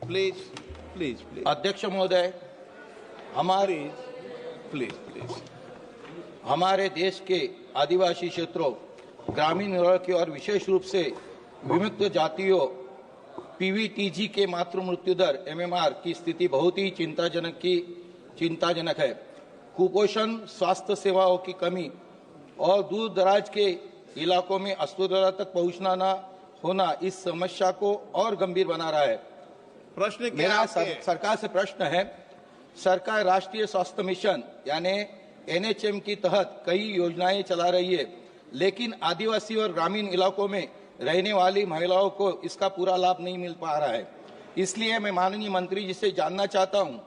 Please please please अध्यक्ष महोदय, हमारे प्लीज प्लीज हमारे देश के आदिवासी क्षेत्रों, ग्रामीण इलाके और विशेष रूप से विमुक्त जातियों पीवीटीजी के मातृ मृत्यु दर एमएमआर की स्थिति बहुत ही चिंताजनक है। कुपोषण, स्वास्थ्य सेवाओं की कमी और दूर दराज के इलाकों में अस्पताल तक पहुंचना न होना इस समस्या को और गंभीर बना रहा है। प्रश्न क्या मेरा आपके? सरकार से प्रश्न है, सरकार राष्ट्रीय स्वास्थ्य मिशन यानी एनएचएम की तहत कई योजनाएं चला रही है, लेकिन आदिवासी और ग्रामीण इलाकों में रहने वाली महिलाओं को इसका पूरा लाभ नहीं मिल पा रहा है। इसलिए मैं माननीय मंत्री जी से जानना चाहता हूं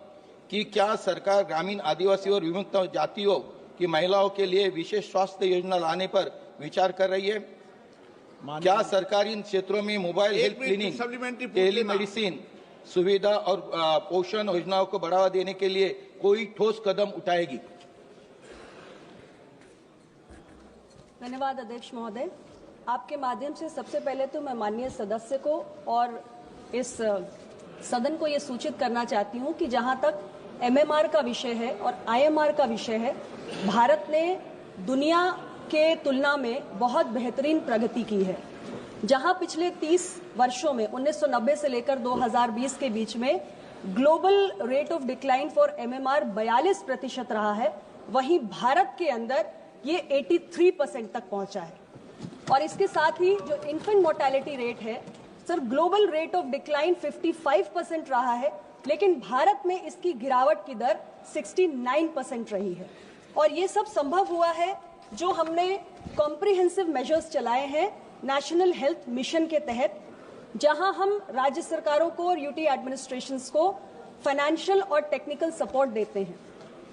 कि क्या सरकार ग्रामीण, आदिवासी और विमुक्त जातियों की महिलाओं के लिए विशेष स्वास्थ्य योजना लाने पर विचार कर रही है? क्या सरकार इन क्षेत्रों में मोबाइल हेल्थ क्लिनिक, टेलीमेडिसिन सुविधा और पोषण योजनाओं को बढ़ावा देने के लिए कोई ठोस कदम उठाएगी? धन्यवाद अध्यक्ष महोदय। आपके माध्यम से सबसे पहले तो मैं माननीय सदस्य को और इस सदन को ये सूचित करना चाहती हूँ कि जहाँ तक एमएमआर का विषय है और आईएमआर का विषय है, भारत ने दुनिया के तुलना में बहुत बेहतरीन प्रगति की है। जहां पिछले 30 वर्षों में 1990 से लेकर 2020 के बीच में global rate of decline for MMR 42% रहा है, वहीं भारत के अंदर ये 83% तक पहुंचा है। और इसके साथ ही जो इन्फेंट मोर्टेलिटी रेट है sir, global rate of decline 55% रहा है, लेकिन भारत में इसकी गिरावट की दर 69% रही है। और ये सब संभव हुआ है जो हमने कॉम्प्रिहेंसिव मेजर्स चलाए हैं नेशनल हेल्थ मिशन के तहत, जहां हम राज्य सरकारों को और यूटी एडमिनिस्ट्रेशंस को फाइनेंशियल और टेक्निकल सपोर्ट देते हैं।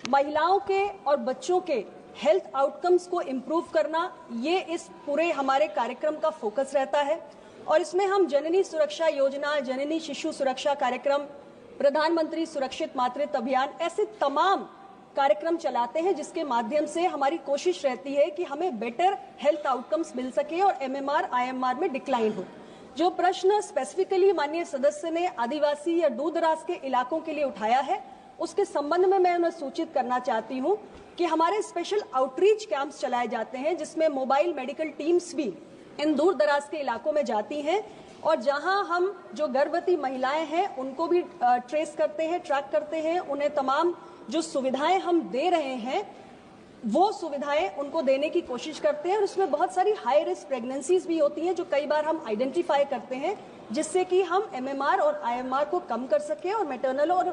महिलाओं के और बच्चों के हेल्थ आउटकम्स को इम्प्रूव करना, ये इस पूरे हमारे कार्यक्रम का फोकस रहता है। और इसमें हम जननी सुरक्षा योजना, जननी शिशु सुरक्षा कार्यक्रम, प्रधानमंत्री सुरक्षित मातृत्व अभियान, ऐसे तमाम कार्यक्रम चलाते हैं जिसके माध्यम से हमारी कोशिश रहती है कि हमें बेटर हेल्थ आउटकम्स मिल सके और एमएमआर आईएमआर में डिक्लाइन हो। जो प्रश्न स्पेसिफिकली माननीय सदस्य ने आदिवासी या दूर दराज के इलाकों के लिए उठाया है, उसके संबंध में मैं उन्हें सूचित करना चाहती हूँ कि हमारे स्पेशल आउटरीच कैंप्स चलाए जाते हैं, जिसमें मोबाइल मेडिकल टीम्स भी इन दूर दराज के इलाकों में जाती हैं और जहां हम जो गर्भवती महिलाएं हैं उनको भी ट्रेस करते हैं, ट्रैक करते हैं। उन्हें तमाम जो सुविधाएं हम दे रहे हैं वो सुविधाएं उनको देने की कोशिश करते हैं। और उसमें बहुत सारी हाई रिस्क प्रेगनेंसीज भी होती हैं जो कई बार हम आइडेंटिफाई करते हैं, जिससे कि हम एमएमआर और आईएमआर को कम कर सकें और मैटरनल और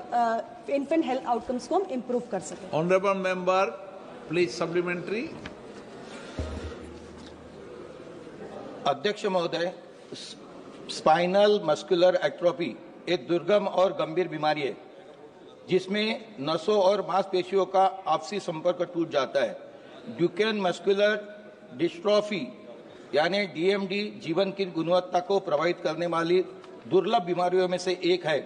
इन्फेंट हेल्थ आउटकम्स को हम इम्प्रूव कर सकें। Honourable member please supplementary. अध्यक्ष महोदय, स्पाइनल मस्कुलर एट्रोफी एक दुर्गम और गंभीर बीमारी है जिसमें नसों और मांसपेशियों का आपसी संपर्क टूट जाता है। ड्यूकेन मस्कुलर डिस्ट्रॉफी यानी डीएमडी जीवन की गुणवत्ता को प्रभावित करने वाली दुर्लभ बीमारियों में से एक है।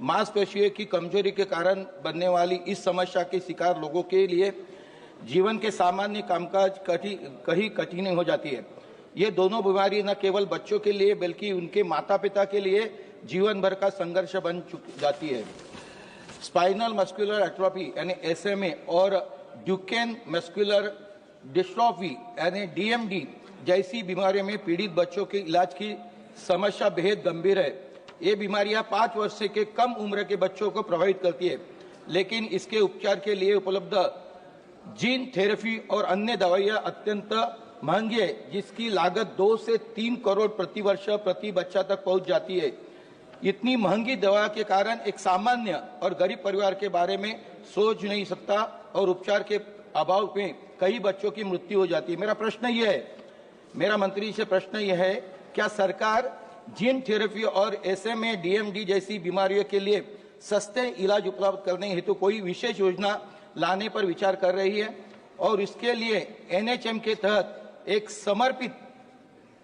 मांसपेशियों की कमजोरी के कारण बनने वाली इस समस्या के शिकार लोगों के लिए जीवन के सामान्य कामकाज कहीं कठिन हो जाती है। ये दोनों बीमारी न केवल बच्चों के लिए बल्कि उनके माता पिता के लिए जीवन भर का संघर्ष बन जाती है। स्पाइनल मस्कुलर एट्रोफी यानी एसएमए और ड्यूकेन मस्कुलर डिस्ट्रॉफी यानी डीएमडी जैसी बीमारियों में पीड़ित बच्चों के इलाज की समस्या बेहद गंभीर है। ये बीमारियां 5 वर्ष के कम उम्र के बच्चों को प्रभावित करती है, लेकिन इसके उपचार के लिए उपलब्ध जीन थेरेपी और अन्य दवाइयां अत्यंत महंगी है, जिसकी लागत 2 से 3 करोड़ प्रति वर्ष प्रति बच्चा तक पहुंच जाती है। इतनी महंगी दवा के कारण एक सामान्य और गरीब परिवार के बारे में सोच नहीं सकता और उपचार के अभाव में कई बच्चों की मृत्यु हो जाती है। मेरा मंत्री से प्रश्न यह है, क्या सरकार जीन थेरेपी और एसएमए डीएमडी जैसी बीमारियों के लिए सस्ते इलाज उपलब्ध करने हेतु कोई विशेष योजना लाने पर विचार कर रही है और इसके लिए एनएचएम के तहत एक समर्पित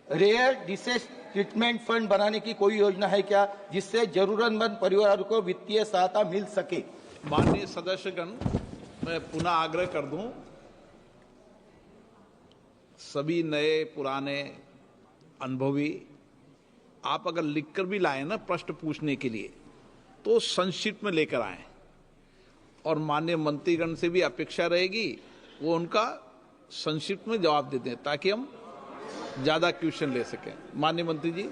रेयर डिसीज ट्रीटमेंट फंड बनाने की कोई योजना है क्या, जिससे जरूरतमंद परिवारों को वित्तीय सहायता मिल सके? माननीय सदस्यगण, मैं पुनः आग्रह कर दूं, सभी नए पुराने अनुभवी आप अगर लिखकर भी लाए ना प्रश्न पूछने के लिए, तो संक्षिप्त में लेकर आए और माननीय मंत्रीगण से भी अपेक्षा रहेगी वो उनका संक्षिप्त में जवाब दे दें ताकि हम ज्यादा क्वेश्चन ले सकें। माननीय मंत्री जी।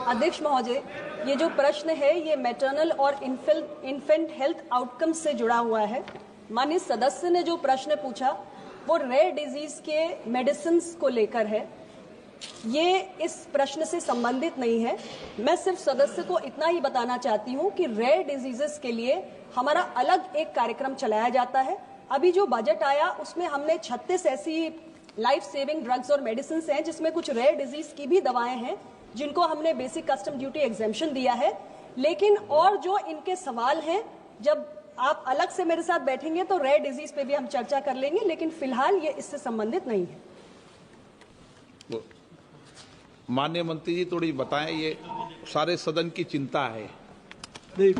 अध्यक्ष महोदय, ये जो प्रश्न है ये मैटरनल और इन्फेंट हेल्थ आउटकम से जुड़ा हुआ है। माननीय सदस्य ने जो प्रश्न पूछा वो रेयर डिजीज के मेडिसिन को लेकर है, ये इस प्रश्न से संबंधित नहीं है। मैं सिर्फ सदस्य को इतना ही बताना चाहती हूँ कि रेयर डिजीजेस के लिए हमारा अलग एक कार्यक्रम चलाया जाता है। अभी जो बजट आया उसमें हमने 36 ऐसी लाइफ सेविंग ड्रग्स और मेडिसिन हैं जिसमें कुछ रेयर डिजीज की भी दवाएं हैं जिनको हमने बेसिक कस्टम ड्यूटी एग्जेम्पशन दिया है। लेकिन और जो इनके सवाल हैं, जब आप अलग से मेरे साथ बैठेंगे तो रेयर डिजीज पे भी हम चर्चा कर लेंगे, लेकिन फिलहाल ये इससे संबंधित नहीं है। माननीय मंत्री जी थोड़ी बताएं, ये सारे सदन की चिंता है। नहीं,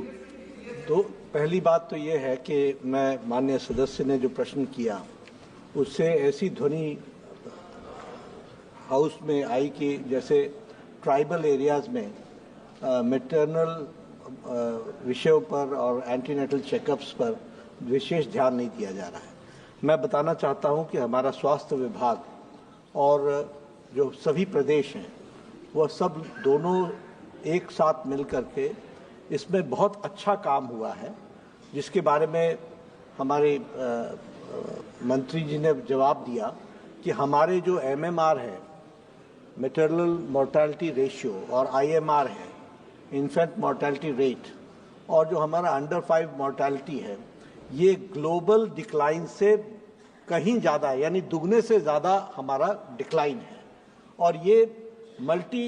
तो पहली बात तो ये है कि मैं माननीय सदस्य ने जो प्रश्न किया उससे ऐसी ध्वनि हाउस में आई कि जैसे ट्राइबल एरियाज में मैटरनल विषयों पर और एंटीनेटल चेकअप्स पर विशेष ध्यान नहीं दिया जा रहा है। मैं बताना चाहता हूं कि हमारा स्वास्थ्य विभाग और जो सभी प्रदेश हैं वह सब दोनों एक साथ मिल करके इसमें बहुत अच्छा काम हुआ है, जिसके बारे में हमारे मंत्री जी ने जवाब दिया कि हमारे जो MMR है, मैटरनल मोर्टेलिटी रेशियो, और IMR है, इन्फेंट मोर्टेलिटी रेट, और जो हमारा अंडर 5 मोर्टेलिटी है, ये ग्लोबल डिक्लाइन से कहीं ज़्यादा है, यानी दुगने से ज़्यादा हमारा डिक्लाइन है। और ये मल्टी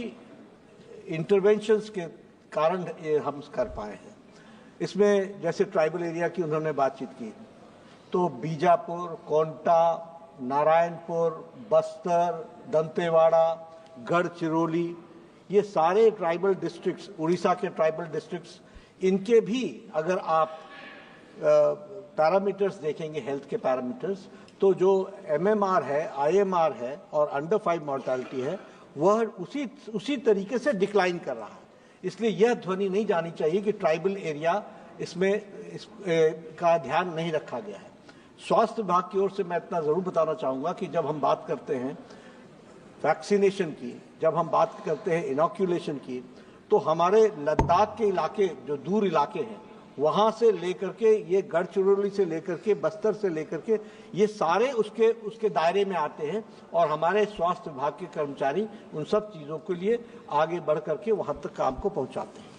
इंटरवेंशंस के कारण ये हम कर पाए हैं। इसमें जैसे ट्राइबल एरिया की उन्होंने बातचीत की, तो बीजापुर, कोंटा, नारायणपुर, बस्तर, दंतेवाड़ा, गढ़चिरौली, ये सारे ट्राइबल डिस्ट्रिक्ट्स, उड़ीसा के ट्राइबल डिस्ट्रिक्ट्स, इनके भी अगर आप पैरामीटर्स देखेंगे, हेल्थ के पैरामीटर्स, तो जो MMR है, IMR है और अंडर 5 मोर्टेलिटी है, वह उसी तरीके से डिक्लाइन कर रहा है। इसलिए यह ध्वनि नहीं जानी चाहिए कि ट्राइबल एरिया इसमें का ध्यान नहीं रखा गया है। स्वास्थ्य विभाग की ओर से मैं इतना जरूर बताना चाहूंगा कि जब हम बात करते हैं वैक्सीनेशन की, जब हम बात करते हैं इनॉक्यूलेशन की, तो हमारे लद्दाख के इलाके जो दूर इलाके हैं वहां से लेकर के ये गढ़चिरौली से लेकर के बस्तर से लेकर के ये सारे उसके दायरे में आते हैं और हमारे स्वास्थ्य विभाग के कर्मचारी उन सब चीजों के लिए आगे बढ़ करके वहां तक काम को पहुंचाते हैं।